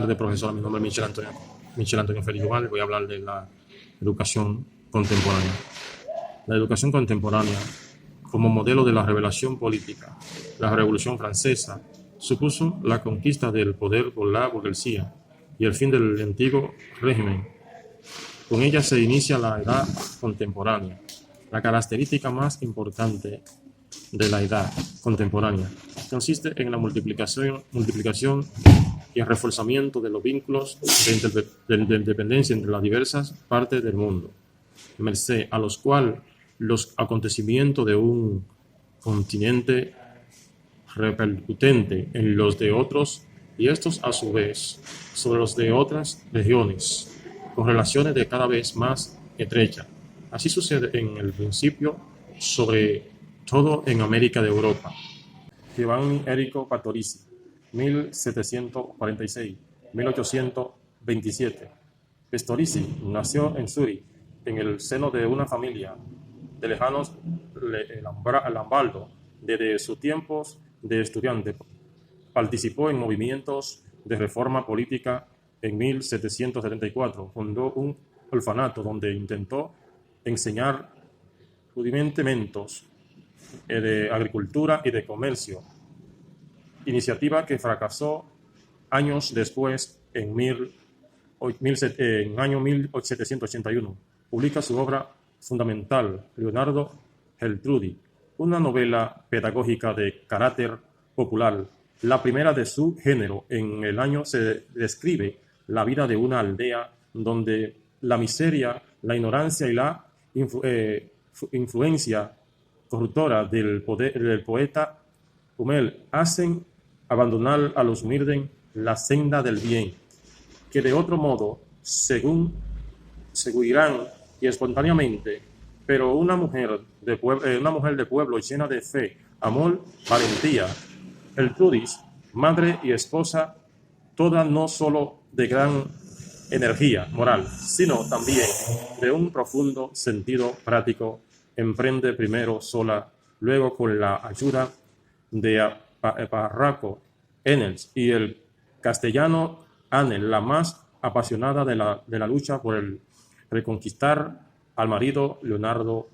tardes, profesor. Mi nombre es Michel Antonio Félix Duval. Voy a hablar de la educación contemporánea. La educación contemporánea, como modelo de la revelación política, la Revolución Francesa, supuso la conquista del poder por la burguesía y el fin del antiguo régimen. Con ella se inicia la edad contemporánea. La característica más importante de la edad contemporánea consiste en la multiplicación y el reforzamiento de los vínculos de independencia entre las diversas partes del mundo, merced a los cuales los acontecimientos de un continente repercuten en los de otros y estos a su vez sobre los de otras regiones, con relaciones de cada vez más estrechas. Así sucede en el principio, sobre todo en América de Europa. Giovanni Enrico Pastorizi, 1746-1827. Pastorizi nació en Zúrich, en el seno de una familia de lejanos Lambaldo. Desde sus tiempos de estudiante participó en movimientos de reforma política. En 1774 fundó un orfanato donde intentó enseñar rudimentos de agricultura y de comercio, iniciativa que fracasó años después. En año 1781 publica su obra fundamental, Leonardo Geltrudi, una novela pedagógica de carácter popular, la primera de su género. En el año se describe la vida de una aldea donde la miseria, la ignorancia y la influencia corruptora del poeta Hummel hacen abandonar a los humildes la senda del bien, que de otro modo seguirán y espontáneamente. Pero una mujer de pueblo llena de fe, amor, valentía, Gertrudis, madre y esposa, toda no solo de gran energía moral, sino también de un profundo sentido práctico, emprende primero sola, luego con la ayuda de Parraco Engels y el castellano Anel, la más apasionada de la lucha por el reconquistar al marido Leonardo,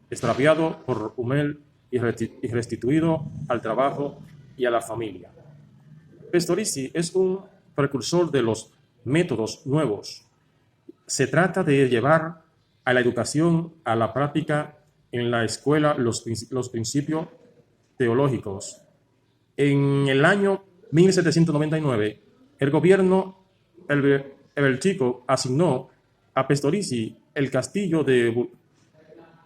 extraviado por Hummel y restituido al trabajo y a la familia. Pastorizi es un precursor de los métodos nuevos. Se trata de llevar a la educación a la práctica en la escuela los principios teológicos. En el año 1799, el gobierno helvético asignó a Pastorizi el castillo de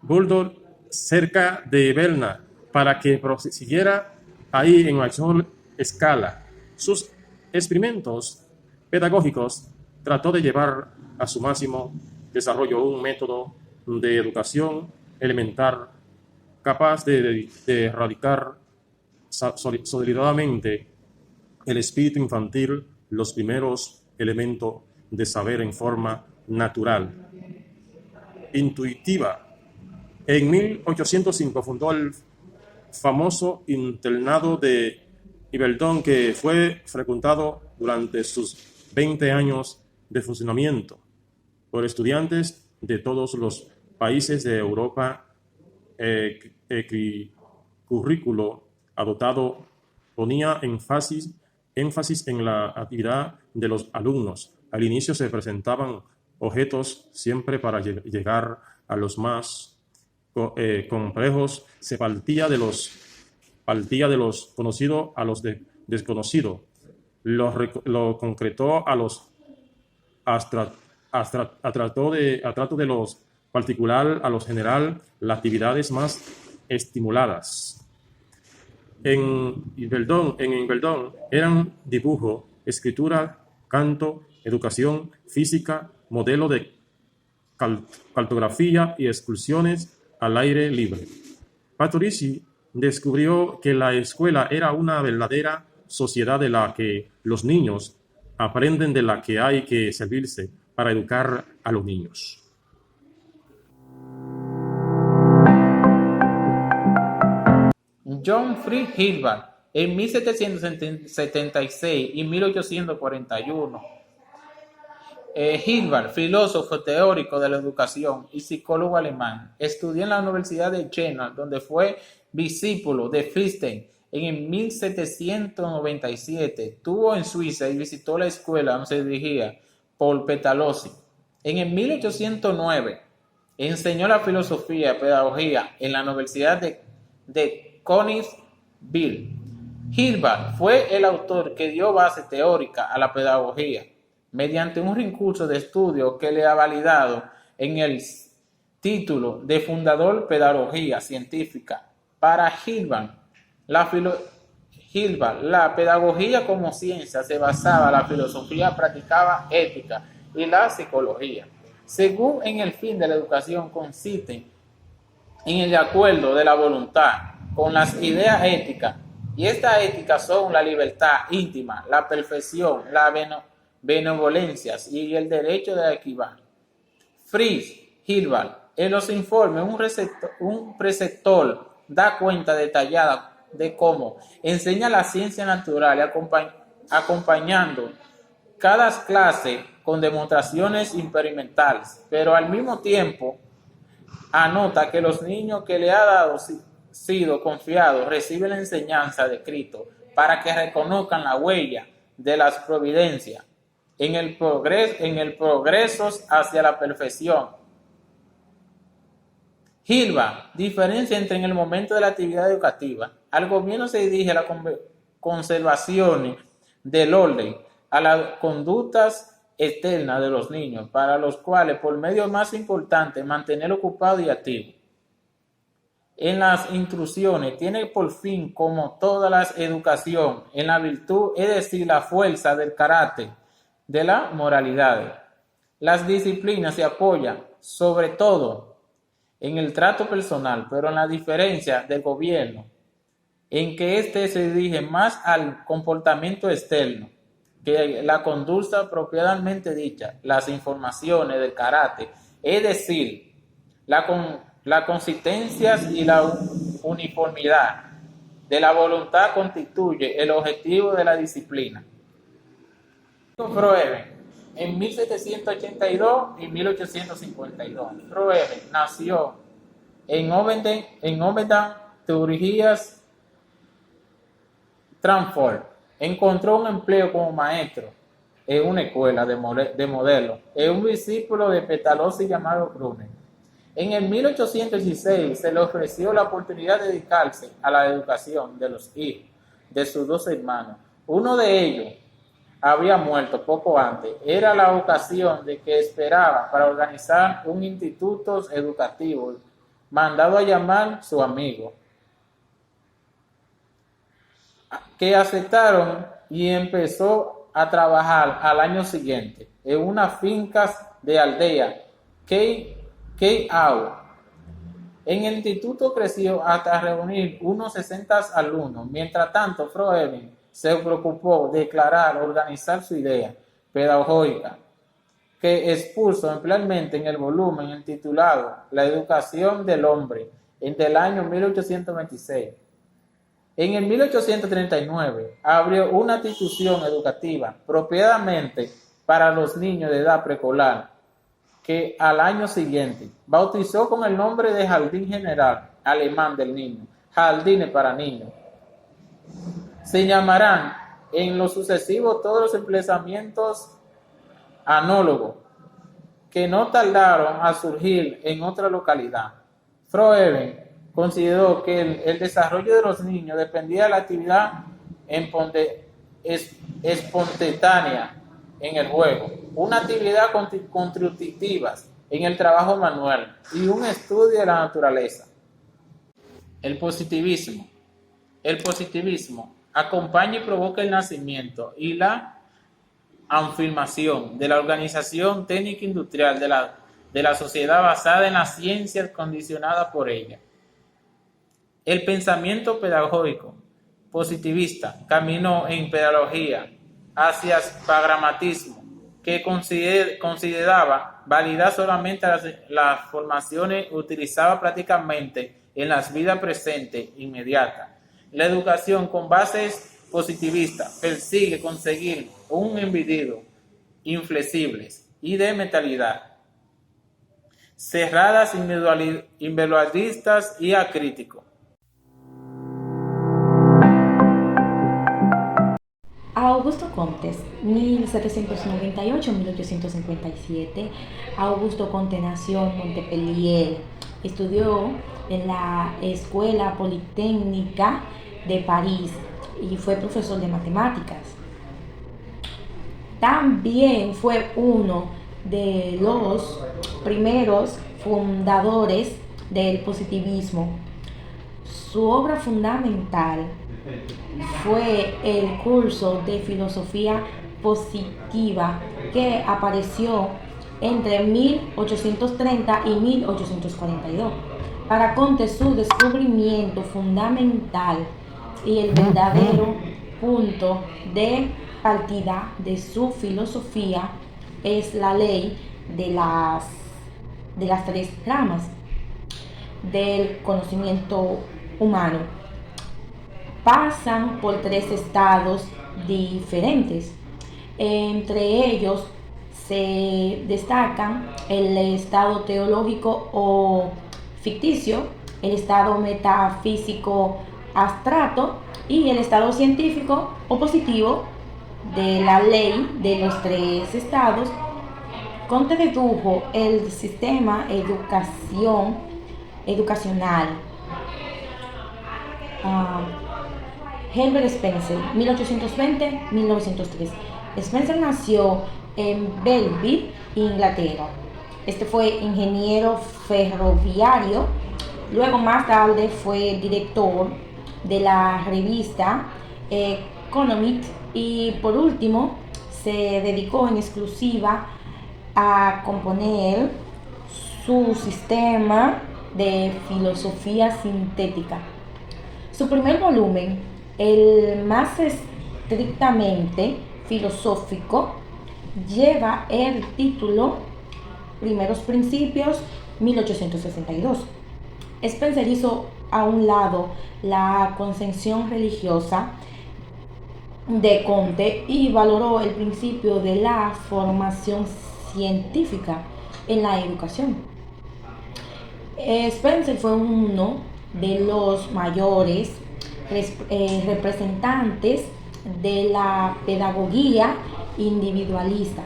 Buldor, cerca de Berna, para que prosiguiera ahí en mayor escala. Sus experimentos pedagógicos trató de llevar a su máximo desarrollo un método de educación elemental capaz de erradicar solidariamente el espíritu infantil, los primeros elementos de saber en forma natural, intuitiva. En 1805 fundó el famoso internado de Yveldon, que fue frecuentado durante sus 20 años de funcionamiento por estudiantes de todos los países de Europa. Currículo adoptado ponía énfasis en la actividad de los alumnos. Al inicio se presentaban objetos siempre para llegar a los más complejos. Se partía de los conocidos a los desconocidos. Lo concretó a los trato de los particular a los general, las actividades más estimuladas. En Yveldon eran dibujo, escritura, canto, educación física, modelo de cartografía y excursiones al aire libre. Pastorizi descubrió que la escuela era una verdadera sociedad de la que los niños aprenden, de la que hay que servirse para educar a los niños. John Fried Hilbert, En 1776 y 1841, Hilbert, filósofo teórico de la educación y psicólogo alemán, estudió en la Universidad de Jena, donde fue discípulo de Fichte. En 1797 estuvo en Suiza y visitó la escuela donde se dirigía Paul Pestalozzi. En el 1809 enseñó la filosofía y pedagogía en la Universidad de Königsberg. Hilbert fue el autor que dio base teórica a la pedagogía mediante un recurso de estudio que le ha validado en el título de fundador de pedagogía científica. Para Hilbert, la pedagogía como ciencia se basaba en la filosofía, practicaba ética y la psicología. Según en el fin de la educación consiste en el acuerdo de la voluntad con las ideas éticas, y estas éticas son la libertad íntima, la perfección, la benevolencia y el derecho de equidad. Fritz Hilbert, en los informes, un preceptor da cuenta detallada de cómo enseña la ciencia natural, acompañando cada clase con demostraciones experimentales, pero al mismo tiempo anota que los niños que le ha dado sido confiados reciben la enseñanza de Cristo para que reconozcan la huella de las providencias en el progreso hacia la perfección. Hilbert diferencia entre en el momento de la actividad educativa. Al gobierno se dirige a la conservación del orden, a las conductas externas de los niños, para los cuales por medio más importante mantener ocupado y activo. En las instrucciones tiene por fin, como toda la educación, en la virtud, es decir, la fuerza del carácter, de la moralidad. Las disciplinas se apoyan sobre todo en el trato personal, pero en la diferencia del gobierno, en que éste se dirige más al comportamiento externo que la conducta propiamente dicha, las informaciones del carácter, es decir, la consistencia y la uniformidad de la voluntad constituye el objetivo de la disciplina. Freud, en 1782 y 1852. Freud nació en Oberdan, Turingias, Frankfurt. Encontró un empleo como maestro en una escuela de modelos, en un discípulo de Pestalozzi llamado Brunner. En el 1816 se le ofreció la oportunidad de dedicarse a la educación de los hijos de sus dos hermanos. Uno de ellos había muerto poco antes. Era la ocasión de que esperaba para organizar un instituto educativo, mandado a llamar su amigo, que aceptaron, y empezó a trabajar al año siguiente en unas fincas de aldea Keiau. En el instituto creció hasta reunir unos 60 alumnos. Mientras tanto, Freud se preocupó de organizar su idea pedagógica, que expuso ampliamente en el volumen titulado La educación del hombre, entre el año 1826. En el 1839 abrió una institución educativa propiamente para los niños de edad preescolar, que al año siguiente bautizó con el nombre de Jardín General Alemán del Niño, Jardines para Niños. Se llamarán en lo sucesivo todos los emplazamientos análogos que no tardaron a surgir en otra localidad. Freud consideró que el desarrollo de los niños dependía de la actividad espontánea en el juego, una actividad contributiva en el trabajo manual y un estudio de la naturaleza. El positivismo acompaña y provoca el nacimiento y la afirmación de la organización técnica industrial de la sociedad basada en la ciencia condicionada por ella. El pensamiento pedagógico positivista caminó en pedagogía hacia el pragmatismo, que consideraba válida solamente las formaciones utilizadas prácticamente en las vidas presentes inmediatas, La educación con bases positivistas persigue conseguir un individuo inflexibles y de mentalidad cerradas, individualistas y acrítico. Augusto Comte, 1798-1857. Augusto Comte nació en Montpellier. Estudió en la Escuela Politécnica de París y fue profesor de matemáticas. También fue uno de los primeros fundadores del positivismo. Su obra fundamental fue el curso de filosofía positiva que apareció entre 1830 y 1842. Para Comte, su descubrimiento fundamental y el verdadero punto de partida de su filosofía es la ley de las tres ramas del conocimiento humano. Pasan por tres estados diferentes. Entre ellos se destacan el estado teológico o ficticio, el estado metafísico abstracto y el estado científico o positivo. De la ley de los tres estados, Comte dedujo el sistema educacional. Herbert Spencer, 1820-1903. Spencer nació en Belleville, Inglaterra. Este fue ingeniero ferroviario. Luego, más tarde, fue director de la revista Economic y, por último, se dedicó en exclusiva a componer su sistema de filosofía sintética. Su primer volumen, el más estrictamente filosófico, lleva el título Primeros Principios, 1862. Spencer hizo a un lado la concepción religiosa de Comte y valoró el principio de la formación científica en la educación. Spencer fue uno de los mayores representantes de la pedagogía individualista.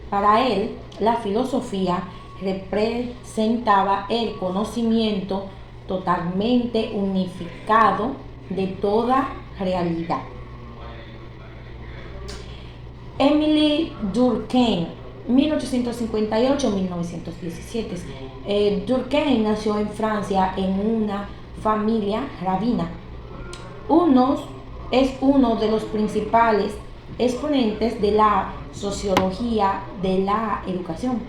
Para él, la filosofía representaba el conocimiento totalmente unificado de toda realidad. Émile Durkheim, 1858-1917. Durkheim nació en Francia en una familia rabina. Es uno de los principales exponentes de la sociología de la educación.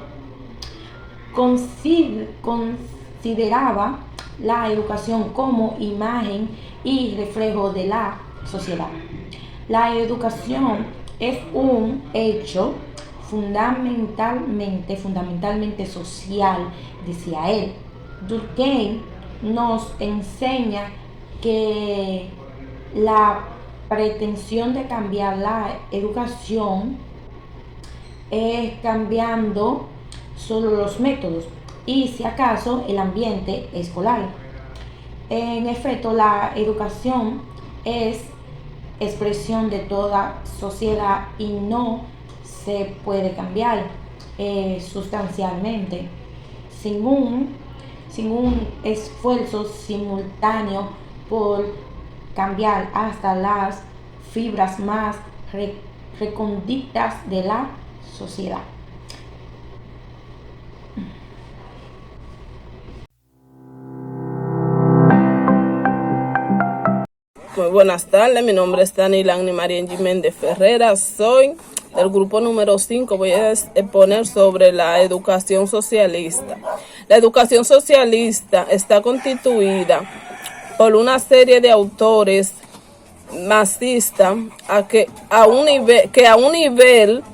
Consideraba la educación como imagen y reflejo de la sociedad. La educación es un hecho fundamentalmente social, decía él. Durkheim nos enseña que la pretensión de cambiar la educación es cambiando solo los métodos y, si acaso, el ambiente escolar. En efecto, la educación es expresión de toda sociedad y no se puede cambiar sustancialmente sin un esfuerzo simultáneo por cambiar hasta las fibras más recónditas de la sociedad. Muy buenas tardes, mi nombre es Danilani María Jiménez Ferrera, soy del grupo número 5, voy a exponer sobre la educación socialista. La educación socialista está constituida por una serie de autores marxistas que a un nivel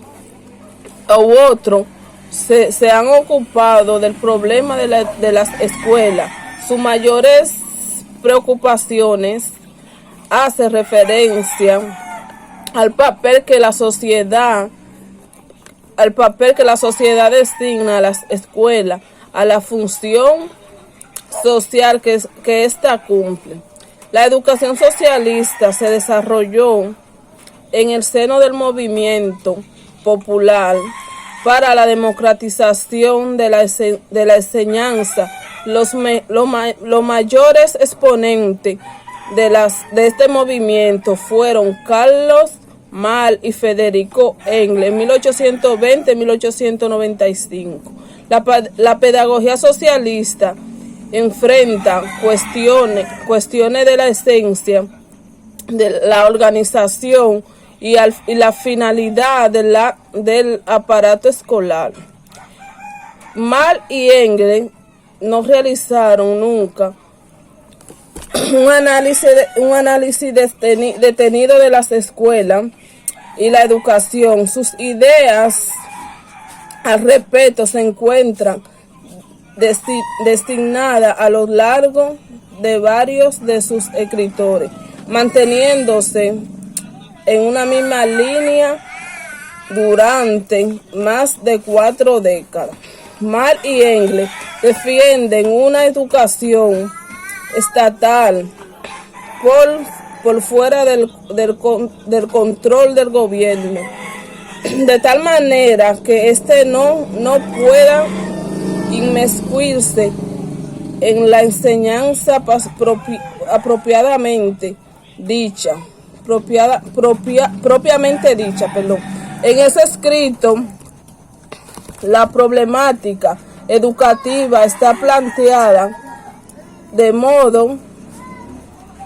u otro se han ocupado del problema de las escuelas. Sus mayores preocupaciones hace referencia al papel que la sociedad designa a las escuelas, a la función social que ésta cumple. La educación socialista se desarrolló en el seno del movimiento popular para la democratización de la enseñanza. Los mayores exponentes de este movimiento fueron Carlos Marx y Federico Engels en 1820-1895. La pedagogía socialista enfrenta cuestiones de la esencia de la organización y la finalidad del aparato escolar. Marx y Engels no realizaron nunca un análisis detenido de las escuelas y la educación. Sus ideas al respecto se encuentran destinadas a lo largo de varios de sus escritores, manteniéndose en una misma línea durante más de 4 décadas. Marx y Engels defienden una educación estatal por fuera del control del gobierno, de tal manera que éste no pueda inmiscuirse en la enseñanza propiamente dicha. En ese escrito, la problemática educativa está planteada de modo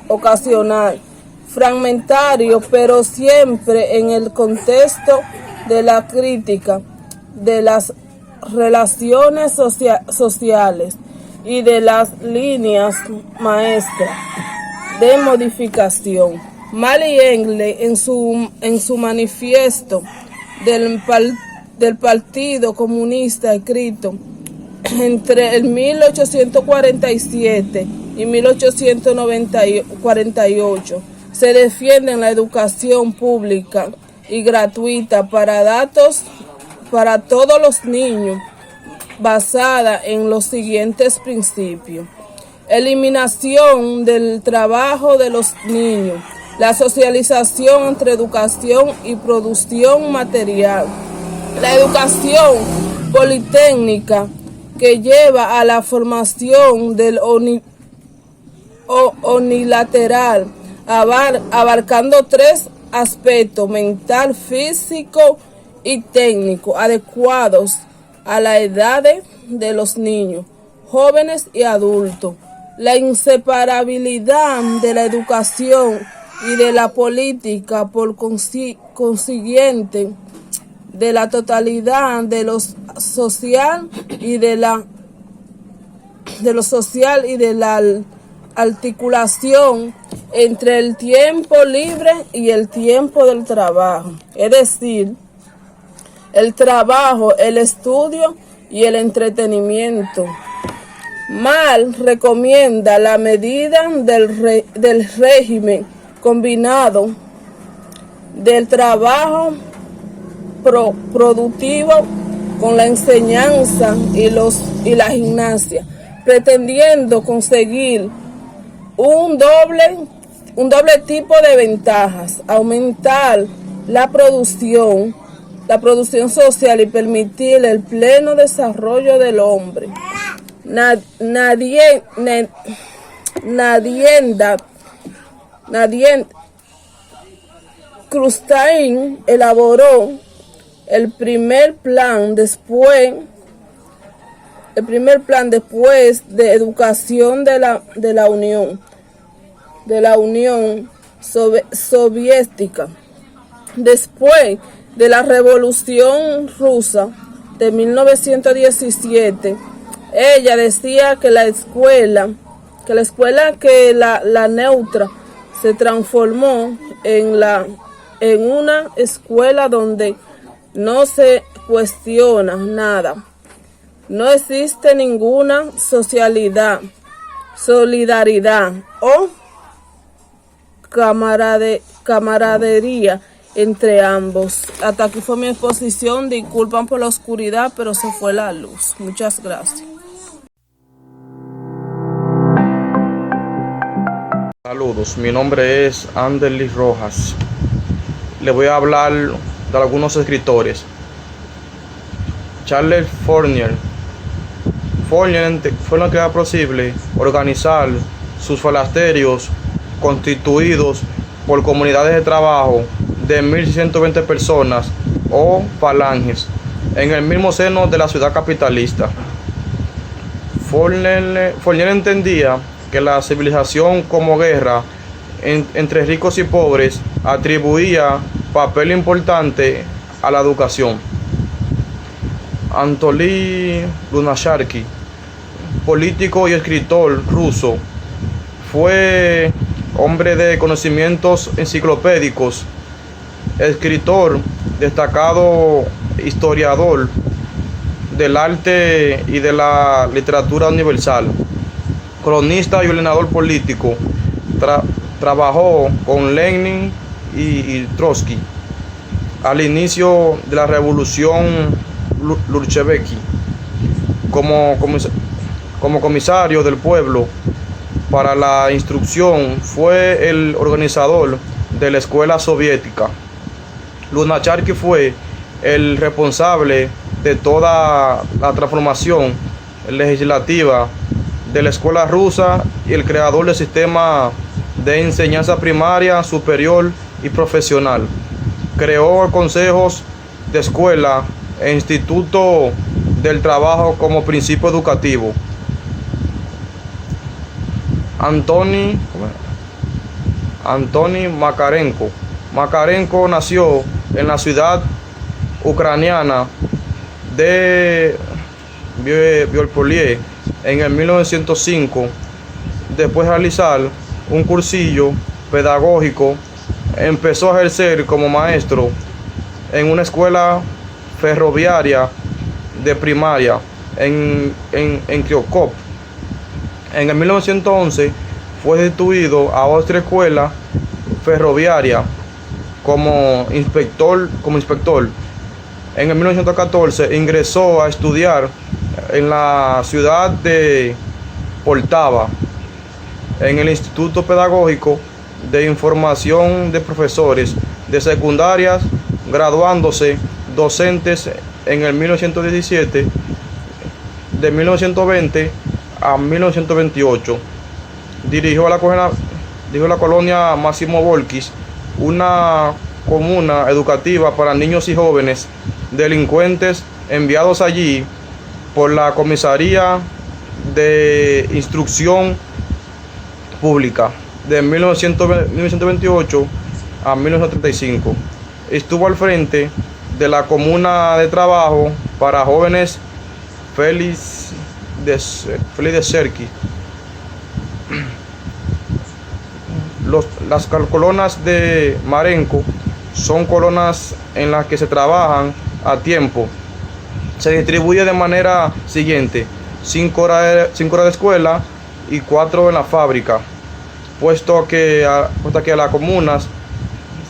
ocasional, fragmentario, pero siempre en el contexto de la crítica de las relaciones sociales y de las líneas maestras de modificación. Marx y Engels en su manifiesto del Partido Comunista escrito entre el 1847 y 1848 se defienden la educación pública y gratuita para todos los niños, basada en los siguientes principios: eliminación del trabajo de los niños, la socialización entre educación y producción material, la educación politécnica que lleva a la formación del unilateral, abarcando 3 aspectos: mental, físico y técnico, adecuados a la edad de los niños, jóvenes y adultos. La inseparabilidad de la educación y de la política, por consiguiente, de la totalidad de lo social y de la articulación entre el tiempo libre y el tiempo del trabajo, es decir, el trabajo, el estudio y el entretenimiento. Marx recomienda la medida del régimen combinado del trabajo productivo con la enseñanza y la gimnasia, pretendiendo conseguir un doble tipo de ventajas: aumentar la producción social y permitir el pleno desarrollo del hombre. Krustain elaboró el primer plan después de educación de la Unión Soviética. Después de la Revolución Rusa de 1917, ella decía que la escuela neutra se transformó en una escuela donde no se cuestiona nada, no existe ninguna solidaridad o camaradería entre ambos. Hasta aquí fue mi exposición. Disculpan por la oscuridad, pero se fue la luz. Muchas gracias. Saludos, mi nombre es Anderly Rojas. Le voy a hablar de algunos escritores. Charles Fourier. Fourier fue lo que era posible organizar sus falasterios constituidos por comunidades de trabajo de 1.120 personas o falanges en el mismo seno de la ciudad capitalista. Fourier entendía que la civilización como guerra entre ricos y pobres atribuía papel importante a la educación. Anatoly Lunacharsky, político y escritor ruso, fue hombre de conocimientos enciclopédicos, escritor, destacado historiador del arte y de la literatura universal, cronista y ordenador político. Trabajó con Lenin y Trotsky al inicio de la revolución bolchevique como comisario del pueblo para la instrucción. Fue el organizador de la escuela soviética. Lunacharsky fue el responsable de toda la transformación legislativa de la escuela rusa y el creador del sistema de enseñanza primaria, superior y profesional. Creó consejos de escuela e instituto del trabajo como principio educativo. Antoni Makarenko. Makarenko nació en la ciudad ucraniana de Bielopolye en el 1905. Después de realizar un cursillo pedagógico, empezó a ejercer como maestro en una escuela ferroviaria de primaria en Kryokop. En el 1911 fue destituido a otra escuela ferroviaria como inspector. En el 1914 ingresó a estudiar en la ciudad de Poltava, en el Instituto Pedagógico de Información de Profesores de Secundarias, graduándose docentes en el 1917, de 1920 a 1928. Dirigió la colonia Máximo Gorki, una comuna educativa para niños y jóvenes delincuentes enviados allí por la Comisaría de Instrucción Pública de 1928 a 1935. Estuvo al frente de la comuna de trabajo para jóvenes Félix de Cerky. Las colonas de Marenko son colonas en las que se trabajan a tiempo. Se distribuye de manera siguiente: 5 horas de escuela y 4 en la fábrica, puesto que las comunas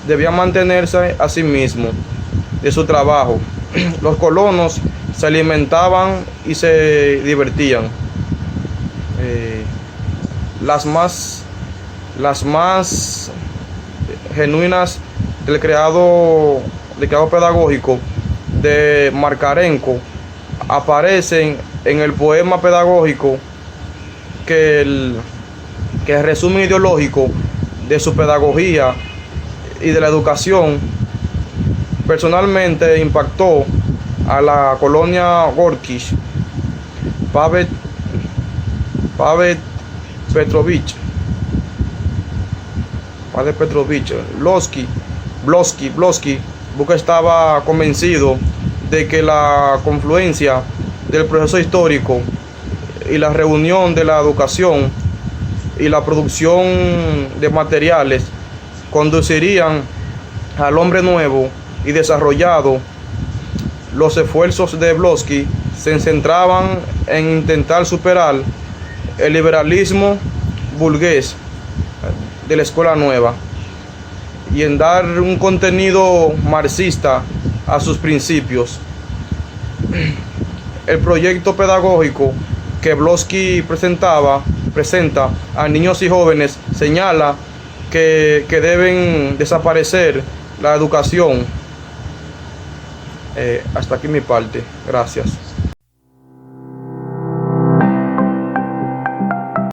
debían mantenerse a sí mismos de su trabajo. Los colonos se alimentaban y se divertían. Las más genuinas del creado pedagógico de Makarenko aparecen en el poema pedagógico que el resumen ideológico de su pedagogía y de la educación. Personalmente impactó a la colonia Gorki. Pavel Petrovich Blonsky estaba convencido de que la confluencia del proceso histórico y la reunión de la educación y la producción de materiales conducirían al hombre nuevo y desarrollado. Los esfuerzos de Blonsky se centraban en intentar superar el liberalismo burgués de la escuela nueva. y en dar un contenido marxista a sus principios. El proyecto pedagógico que Vlossky presenta a niños y jóvenes señala que deben desaparecer la educación. Hasta aquí mi parte. Gracias.